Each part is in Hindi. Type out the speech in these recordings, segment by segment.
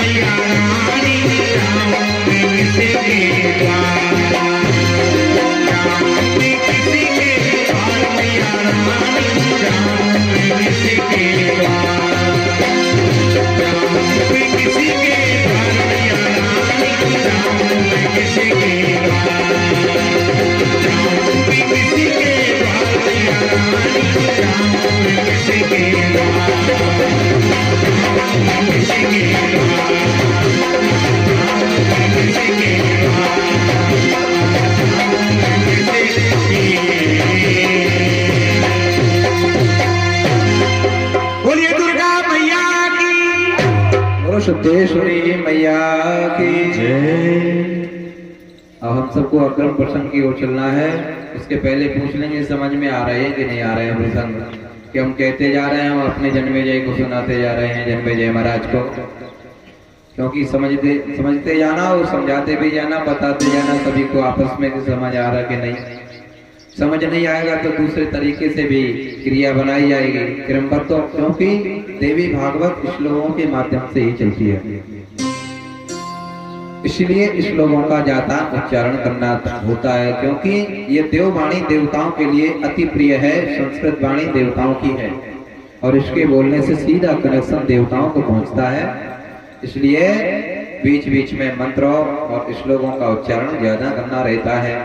मैया रानी जाऊंगी किसके द्वार, जाऊंगी किसी के द्वार मैया रानी जाऊंगी किसके द्वार, जाऊंगी किसी के द्वार मैया रानी जाऊंगी किसके द्वार, जाऊंगी किसी के द्वार मैया रानी जाऊंगी किसके द्वार, जाऊंगी किसके द्वार, जाऊंगी किसके द्वार, बोलिए दुर्गा मैया की, बोलो सिद्धेश्वरी मैया की जय। अब हम सबको अक्रम प्रसंग की ओर चलना है। उसके पहले पूछ लेंगे समझ में आ रहे हैं कि नहीं आ रहे हैं प्रसंग, कि हम कहते जा रहे हैं, हम अपने जन्मे जय को सुनाते जा रहे हैं, जन्मे जय महाराज को। क्योंकि समझते जाना और समझाते भी जाना, बताते जाना सभी को आपस में समझ आ रहा कि नहीं। समझ नहीं आएगा तो दूसरे तरीके से भी क्रिया बनाई जाएगी क्रमबद्ध, तो क्योंकि देवी भागवत श्लोकों के माध्यम से ही चलती है, इसलिए श्लोकों का ज्यादा उच्चारण करना होता है। क्योंकि ये देववाणी देवताओं के लिए अति प्रिय है, संस्कृत वाणी देवताओं की है और इसके बोलने से सीधा कनेक्शन देवताओं को पहुंचता है। इसलिए बीच बीच में मंत्रों और श्लोकों का उच्चारण ज्यादा करना रहता है।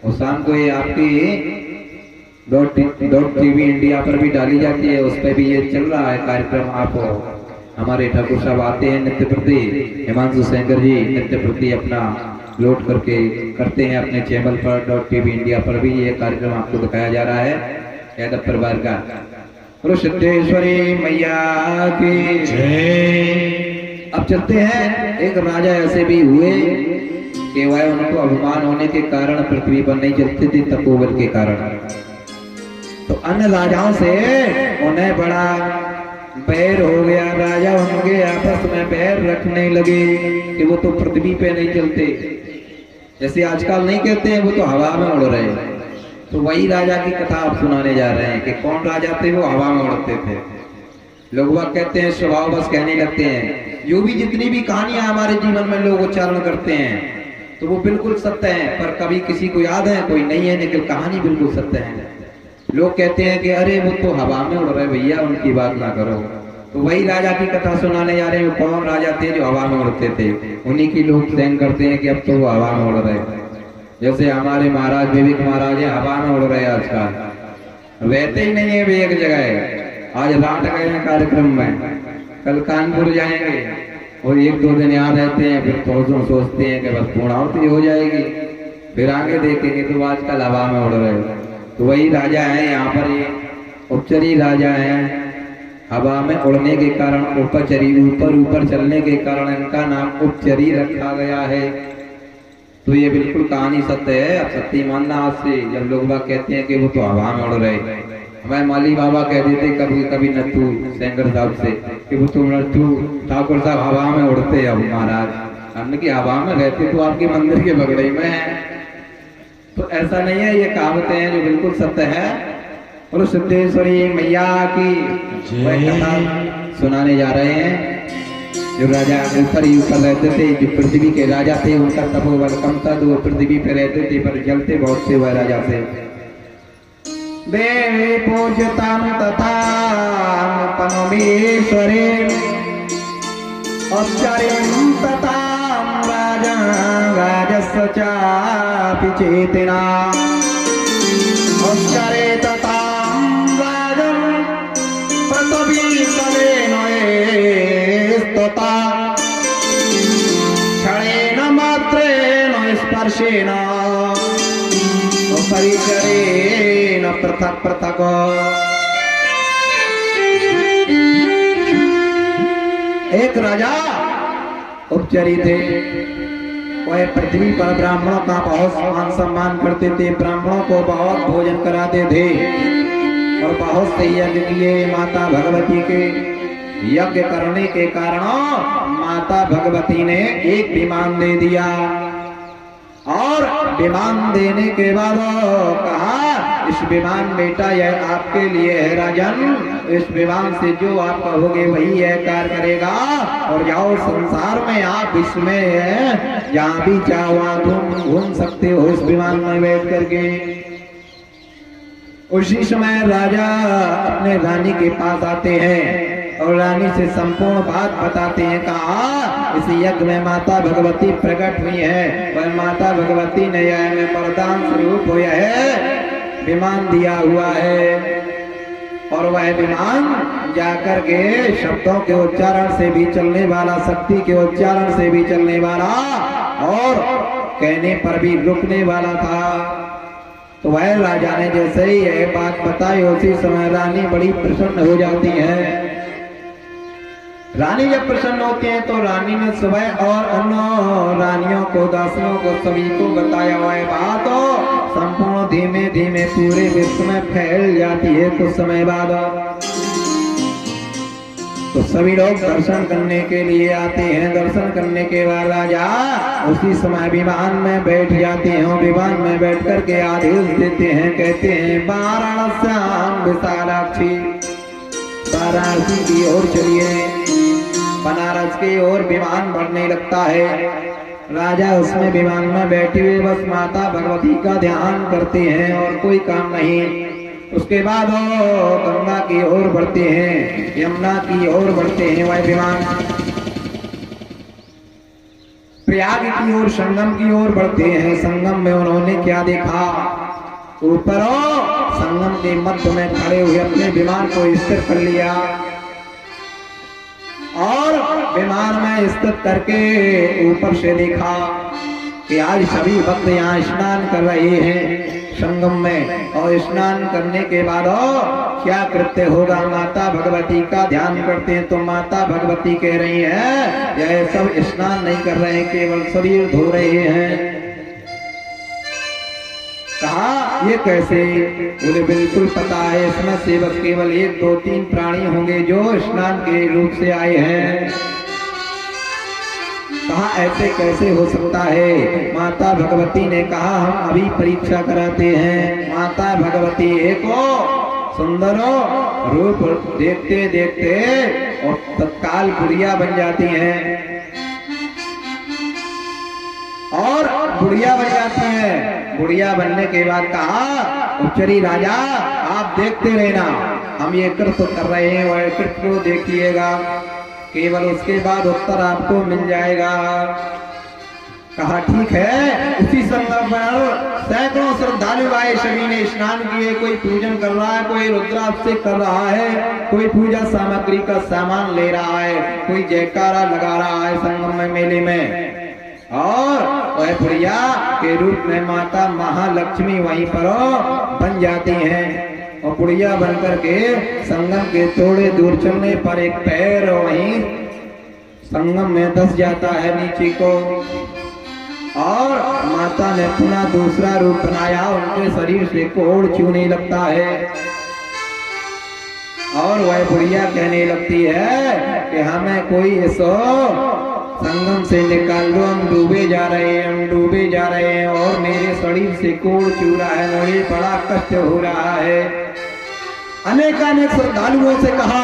और शाम को ये आपकी .tv इंडिया पर भी डाली जाती है, उस पर भी ये चल रहा है कार्यक्रम। आप हमारे ठाकुर साहब आते हैं नित्य प्रति, हिमांशु सेंगर जी नित्य प्रति अपना लोड करके करते हैं अपने चैनल पर .tv इंडिया पर भी ये कार्यक्रम आपको दिखाया जा रहा है यादव परिवार का। बोलो सिद्धेश्वरी मैया की जय। अब चलते हैं, एक राजा ऐसे भी हुए कि वह उनको अभिमान होने के कारण पृथ्वी पर नहीं चलते थे, तपोबल के कारण। तो अन्य राजाओं से उन्हें बड़ा बैर हो गया। राजा उनके आपस में बैर रखने लगे कि वो तो पृथ्वी पे नहीं चलते, जैसे आजकल नहीं कहते हैं वो तो हवा में उड़ रहे हैं। तो वही राजा की कथा आप सुनाने जा रहे हैं कि कौन राजा थे, वो हवा में उड़ते थे। लोग वह कहते हैं, स्वभाव बस कहने लगते हैं। जो भी जितनी भी कहानियां हमारे जीवन में लोग उच्चारण करते हैं तो वो बिल्कुल सत्य है, पर कभी किसी को याद है, कोई नहीं है, लेकिन कहानी बिल्कुल सत्य है। लोग कहते हैं कि अरे वो तो हवा में उड़ रहे भैया, उनकी बात ना करो। तो वही राजा की कथा सुनाने जा रहे हैं। कौन राजा थे जो हवा में उड़ते थे, उन्हीं की लोग सहन करते हैं कि अब तो वो हवा में उड़ रहे। जैसे हमारे महाराज विवेक महाराज है, हवा में उड़ रहे आजकल, रहते ही नहीं है वे एक जगह। आज रात गए हैं कार्यक्रम में, कल कानपुर जाएंगे और 1-2 दिन यहाँ रहते हैं, फिर थोड़ा सोचते हैं कि बस पूर्णाहुति हो जाएगी, फिर आगे देखेंगे तो आजकल हवा में उड़ रहे। तो वही राजा है यहाँ पर, ये उपचरी राजा है। हवा में उड़ने के कारण उपचरी, ऊपर चलने के कारण इनका नाम उपचरी रखा गया है। तो ये बिल्कुल कहानी सत्य है। अब सत्य मानना आज से। जब लोग बात कहते हैं कि वो तो हवा में उड़ रहे, हमारे माली बाबा कह देते कभी कभी नत्थू सेंगर साहब से कि वो तो नत्थू ठाकुर साहब हवा में उड़ते। अब महाराज हमने की हवा में रहते तो आपके मंदिर के बगड़े में है। तो ऐसा नहीं है, ये कहावतें हैं जो बिल्कुल सत्य है। बोलो सिद्धेश्वरी मैया की वह कथा सुनाने जा रहे हैं। जो राजा ऊपर ही ऊपर रहते थे, जो पृथ्वी के राजा थे, उनका तपोबल कम था, तो वो पृथ्वी पे रहते थे पर जलते बहुत थे वह राजा से। देवी पूजताम तथा पनमेश्वरे अपचरिं तथा राजा राजस्य चापि चेतना अपचरे तथा राजं पृथ्वी तलेन स्तता क्षणेन मात्रेण स्पर्शेन परिचरेण पृथक पृथक। एक राजा उपचरी थे, वह पृथ्वी पर ब्राह्मणों का बहुत मान सम्मान करते थे, ब्राह्मणों को बहुत भोजन कराते थे और बहुत से यज्ञ किए। माता भगवती के यज्ञ करने के कारण माता भगवती ने एक विमान दे दिया और विमान देने के बाद कहा इस विमान बेटा यह आपके लिए है राजन, इस विमान से जो आप कहोगे वही यह कार्य करेगा, और जाओ संसार में आप इसमें है जहाँ भी चाहो वहाँ घूम सकते हो इस विमान में बैठ करके। उसी समय राजा अपने रानी के पास आते हैं और रानी से संपूर्ण बात बताते हैं। कहा इस यज्ञ में माता भगवती प्रकट हुई है, वह माता भगवती ने यह में वरदान स्वरूप हुआ है, विमान दिया हुआ है, और वह विमान जाकर के शब्दों के उच्चारण से भी चलने वाला, शक्ति के उच्चारण से भी चलने वाला, और कहने पर भी रुकने वाला था। तो वह राजा ने जैसे ही यह बात बताई उसी समय रानी बड़ी प्रसन्न हो जाती है। रानी जब प्रसन्न होती है तो रानी ने सुबह और उन रानियों को, दासियों को, सभी को बताया हुआ है बात, संपूर्ण धीमे धीमे पूरे विश्व में फैल जाती है। कुछ समय बाद तो सभी लोग दर्शन करने के लिए आते हैं। दर्शन करने के बाद राजा उसी समय विमान में बैठ जाते हैं और विमान में बैठ करके आदेश देते हैं, कहते हैं वाराणस्याम विशालाक्षी, वाराणसी की ओर चलिए। बनारस की ओर विमान बढ़ने लगता है। राजा उसमें विमान में बैठे हुए बस माता भगवती का ध्यान करते हैं और कोई काम नहीं। उसके बाद वो गंगा की ओर बढ़ते हैं, यमुना की ओर बढ़ते हैं। वह विमान प्रयाग की ओर, संगम की ओर बढ़ते हैं। संगम में उन्होंने क्या देखा, ऊपर संगम के मध्य में खड़े हुए अपने विमान को स्थिर कर लिया, और विमान में स्थित करके ऊपर से देखा कि आज सभी भक्त यहाँ स्नान कर रहे हैं संगम में, और स्नान करने के बाद क्या कृत्य होगा, माता भगवती का ध्यान करते हैं। तो माता भगवती कह रही है यह सब स्नान नहीं कर रहे हैं, केवल शरीर धो रहे हैं। कहा ये कैसे, बोले बिल्कुल पता है, इसमें सेवक केवल 1, 2, 3 प्राणी होंगे जो स्नान के रूप से आए हैं। कहा ऐसे कैसे हो सकता है। माता भगवती ने कहा हम अभी परीक्षा कराते हैं। माता भगवती एक सुंदर रूप देखते देखते और तत्काल बुढ़िया बन जाती हैं, और बुढ़िया बन जाती है। बुढ़िया बनने के बाद कहा उच्चरी राजा आप देखते रहना, हम ये कृत्य कर रहे हैं, वह कृत्य को देखिएगा, केवल उसके बाद उत्तर आपको मिल जाएगा। कहा ठीक है। उसी संदर्भ पर सैकड़ों श्रद्धालु आए, सभी ने स्नान किए, कोई पूजन कर रहा है, कोई रुद्राभिषेक कर रहा है, कोई पूजा सामग्री का सामान ले रहा है, कोई जयकारा लगा रहा है संगम में, मेले में। और वह बुढ़िया के रूप में माता महालक्ष्मी वहीं पर बन जाती हैं, और बुढ़िया बनकर के संगम के थोड़े दूर चलने पर एक पैर वहीं संगम में धंस जाता है नीचे को, और माता ने पुनः दूसरा रूप बनाया, उनके शरीर से कोड़ चूने लगता है, और वह बुढ़िया कहने लगती है कि हमें कोई ऐसा संगम से निकाल दो, हम डूबे जा रहे हैं, हम डूबे जा रहे हैं, और मेरे शरीर से कोड़ चू रहा है, मुझे बड़ा कष्ट हो रहा है। अनेकानेक श्रद्धालुओं से कहा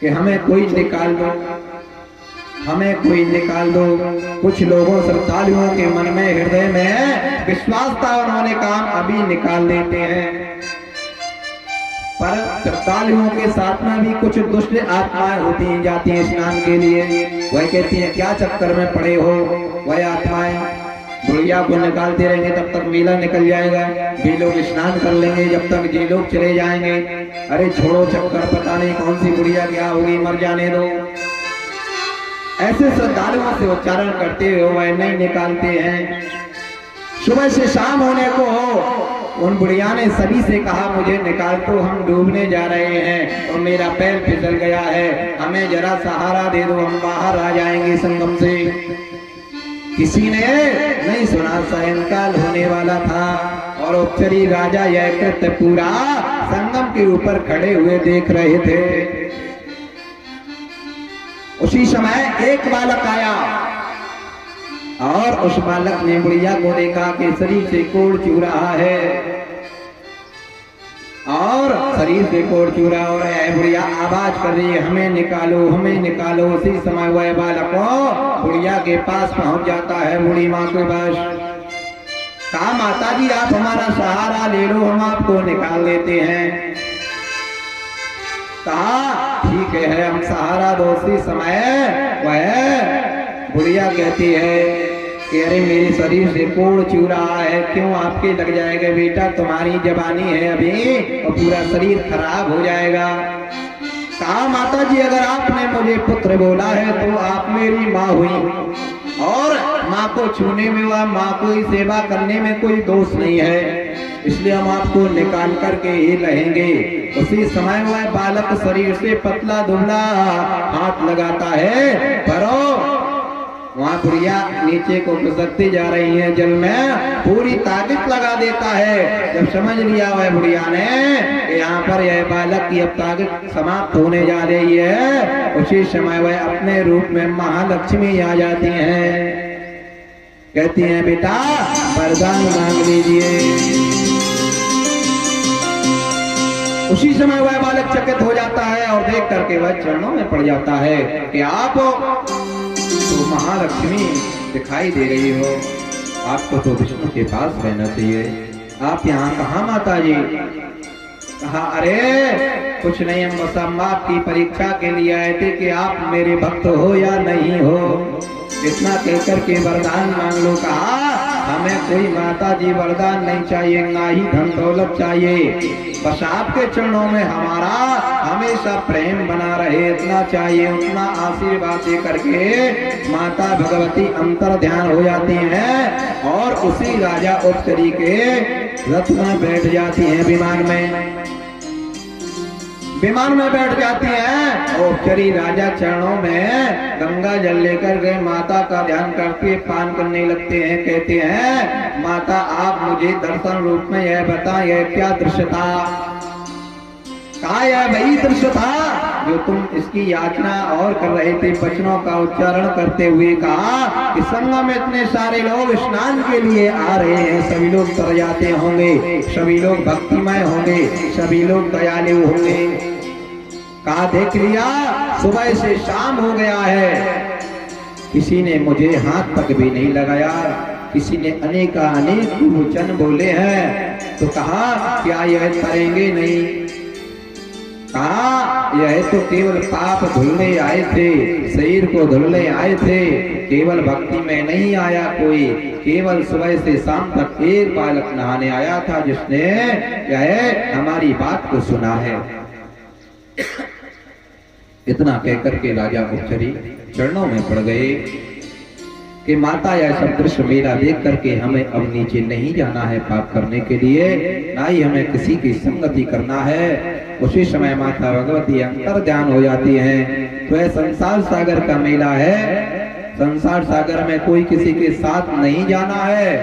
कि हमें कोई निकाल दो, हमें कोई निकाल दो। कुछ लोगों श्रद्धालुओं के मन में, हृदय में विश्वास था, उन्होंने कहा अभी निकाल देते हैं। पर श्रद्धालुओं के साथ में भी कुछ दुष्ट आत्माएं होती जाती हैं स्नान के लिए। वह कहती हैं क्या चक्कर में पड़े हो। वह आत्माएं बुढ़िया को निकालते रहेंगे तब तक मेला निकल जाएगा, ये लोग स्नान कर लेंगे, जब तक ये लोग चले जाएंगे। अरे छोड़ो चक्कर, पता नहीं कौन सी बुढ़िया क्या होगी, मर जाने दो। ऐसे श्रद्धालुओं से उच्चारण करते हुए वह नहीं निकालते हैं। सुबह से शाम होने को उन बुढ़िया ने सभी से कहा मुझे निकाल दो, हम डूबने जा रहे हैं और मेरा पैर फिसल गया है, हमें जरा सहारा दे दो, हम बाहर आ जाएंगे संगम से। किसी ने नहीं सुना, सायंकाल होने वाला था और उपचरी राजा यह कृत्य पूरा संगम के ऊपर खड़े हुए देख रहे थे। उसी समय एक बालक आया और उस बालक ने बुढ़िया को देखा कि शरीर से कोड़ चू रहा है और शरीर से कोड़ चूरा हो रहा है। बुढ़िया आवाज कर रही है, हमें निकालो, हमें निकालो। उसी समय वह बालक बुढ़िया के पास पहुंच जाता है, बूढ़ी माँ के पास। कहा, माता जी आप हमारा सहारा ले लो, हम आपको निकाल देते हैं। कहा, ठीक है, हम सहारा दो। उसी समय वह बुढ़िया कहती है कि अरे मेरे शरीर से कोड़ चू रहा है, क्यों आपके लग जाएगा बेटा, तुम्हारी जवानी है अभी और पूरा शरीर खराब हो जाएगा। कहा, माता जी अगर आपने मुझे पुत्र बोला है तो आप मेरी माँ हुई और माँ को छूने में व माँ को ही सेवा करने में कोई दोष नहीं है, इसलिए हम आपको निकाल करके ही रहेंगे। उसी समय वह बालक शरीर से पतला दुबला हाथ लगाता है, पर वहाँ बुढ़िया नीचे को खिसकती जा रही है, जल में पूरी ताकत लगा देता है। जब समझ लिया वह बुढ़िया ने कि यहाँ पर यह बालक की अब ताकत समाप्त होने जा रही है, उसी समय वह अपने रूप में महालक्ष्मी आ जाती हैं। कहती हैं, बेटा वरदान मांग लीजिए। उसी समय वह बालक चकित हो जाता है और देख करके वह चरणों में पड़ जाता है कि आप तो महालक्ष्मी दिखाई दे रही हो, आपको तो विष्णु के पास रहना चाहिए, आप यहाँ कहाँ माता जी? कहा, अरे कुछ नहीं, हम बस आपकी परीक्षा के लिए आए थे कि आप मेरे भक्त हो या नहीं हो, इतना कहकर के वरदान मांग लो। कहा, हमें कोई माता जी वरदान नहीं चाहिए, ना ही धन दौलत चाहिए, बस आपके चरणों में हमारा हमेशा प्रेम बना रहे, इतना चाहिए। उतना आशीर्वाद दे करके माता भगवती अंतर ध्यान हो जाती हैं और उसी राजा उपचरी के रथ में बैठ जाती हैं, विमान में बैठ जाती हैं। उपचरी राजा चरणों में गंगा जल लेकर गए माता का ध्यान करके पान करने लगते हैं। कहते हैं, माता आप मुझे दर्शन रूप में यह बता, यह क्या दृश्य था? कहा, यह वही दृश्य था जो तुम इसकी याचना और कर रहे थे, वचनों का उच्चारण करते हुए। कहा कि संगम में इतने सारे लोग स्नान के लिए आ रहे हैं, सभी लोग तर जाते होंगे, सभी लोग भक्तिमय होंगे, सभी लोग दयालु होंगे। कहा, देख लिया सुबह से शाम हो गया है, किसी ने मुझे हाथ तक भी नहीं लगाया, किसी ने अनेक वचन बोले हैं। तो कहा, क्या यह करेंगे नहीं? कहा, यह तो केवल पाप धुलने आए थे, शरीर को धुलने आए थे, केवल भक्ति में नहीं आया कोई। केवल सुबह से शाम तक एक बालक नहाने आया था जिसने यह हमारी बात को सुना है। इतना कहकर के राजा उपचरी चरणों में पड़ गए कि माता यह सब दृश्य मेरा देख करके हमें अब नीचे नहीं जाना है पाप करने के लिए, ना ही हमें किसी की संगति करना है। उसी समय माता भगवती अंतर ध्यान हो जाती हैं। तो यह संसार सागर का मेला है, संसार सागर में कोई किसी के साथ नहीं जाना है,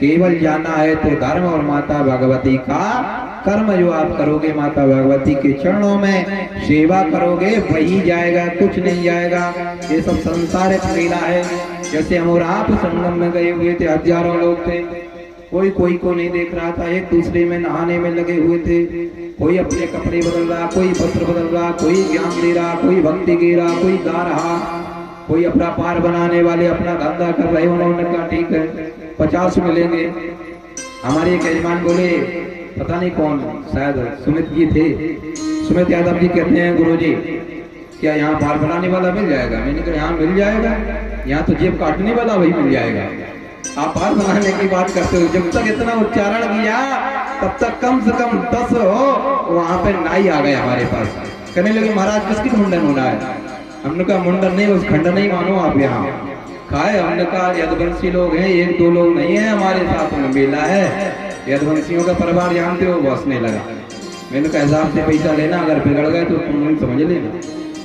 केवल जाना है तो धर्म और माता भगवती का कर्म जो आप करोगे, माता भगवती के चरणों में सेवा करोगे, वही जाएगा, कुछ नहीं जाएगा। ये सब संसारिक मेला है। जैसे हम और आप संगम में गए हुए थे, हजारों लोग थे, कोई कोई को नहीं देख रहा था, एक दूसरे में नहाने में लगे हुए थे, कोई अपने कपड़े बदल रहा, कोई वस्त्र बदल रहा, कोई ज्ञान दे रहा, कोई भक्ति गे रहा, कोई गा रहा, कोई अपना पार बनाने वाले अपना धंधा कर रहे। उन्होंने कहा ठीक है 50 मिलेंगे। हमारे एक यजमान बोले, पता नहीं कौन, शायद सुमित जी थे, सुमित यादव जी, कहते हैं गुरुजी क्या यहाँ पार बनाने वाला मिल जाएगा? मैंने कहा यहाँ मिल जाएगा, यहाँ तो जेब काटने वाला वही मिल जाएगा, आप पार बनाने की बात करते हो। जब तक इतना उच्चारण किया तब तक कम से कम 10 हो वहां पे नाई आ गए हमारे पास, कहने लगे महाराज किसकी मुंडन होना है? हमने कहा मुंडन नहीं, उस खंड नहीं मानो आप यहाँ खाए। हमने कहा यदुवंशी लोग हैं, 1-2 लोग नहीं है हमारे साथ में मेला है, यदुवंशियों का परिवार जानते हो, वो हंसने लगा। मैंने कहा हिसाब से पैसा लेना, अगर बिगड़ गए तो तुम समझ लेना।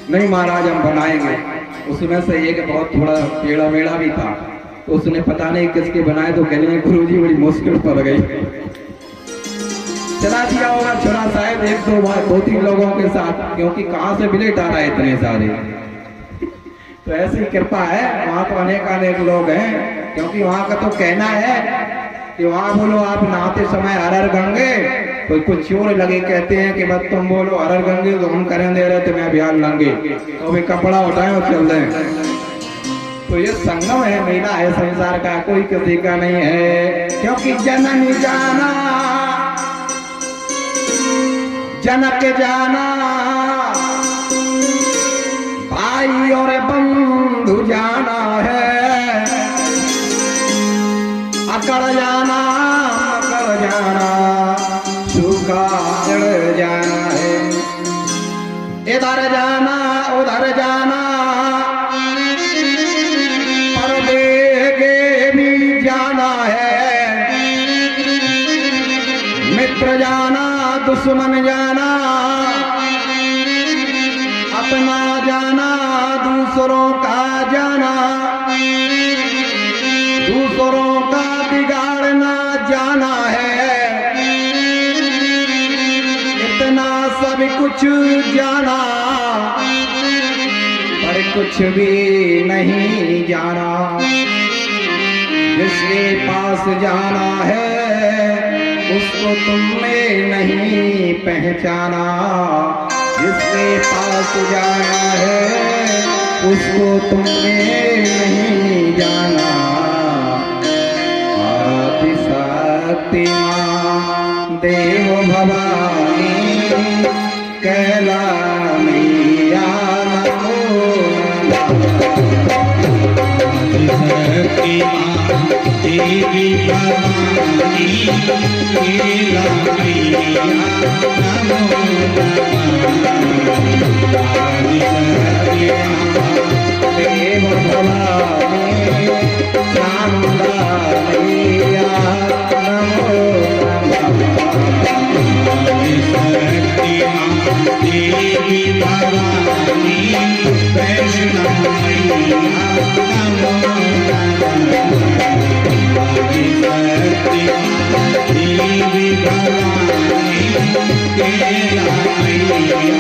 नहीं महाराज हम बनाएंगे। उसमें से एक बहुत थोड़ा टेढ़ा मेढ़ा भी था, तो उसने पता नहीं किसके बनाए, तो कहने लगे गुरुजी बड़ी मुश्किल पड़ गई। चला दिया होगा छोरा साहब 1-2 बार 2-3 लोगों के साथ, क्योंकि कहाँ से बिलेट आ रहा है इतने सारे। तो ऐसी कृपा है, वहाँ तो अनेक अनेक लोग हैं, क्योंकि वहाँ का तो कहना है कि वहाँ बोलो आप नहाते समय हर हर गंगे, तो कुछ चोर लगे कहते हैं कि बस तुम बोलो हर हर गंगे तो हम करें दे रहे तुम्हें अभियान लंगे, तो वे कपड़ा उठाए और चल दें। तो ये संगम है, मेला है संसार का, कोई किसी का नहीं है, क्योंकि जननी जाना जनक जाना, भाई और बंधु जाना है, अकड़ जाना मकड़ जाना, सूखा जड़ जाना है, इधर जाना उधर जाना, पर देगे भी जाना है, मित्र जाना दुश्मन जाना, अपना जाना दूसरों का जाना, दूसरों का बिगाड़ना जाना है, इतना सब कुछ जाना पर कुछ भी नहीं जाना, जिसके पास जाना है उसको तुमने नहीं पहचाना, जिसके पास जाना है उसको तुमने नहीं जाना। आदिशक्ति मां देव भवानी कैला मैया नमो शक्ति मां देवी भवानी कैला मैया नमो देव भवानी चामुंडा मैया नमो शक्ति मां देवी भवानी वैष्णव मैया नमो शक्ति मां देवी भवानी कैला मैया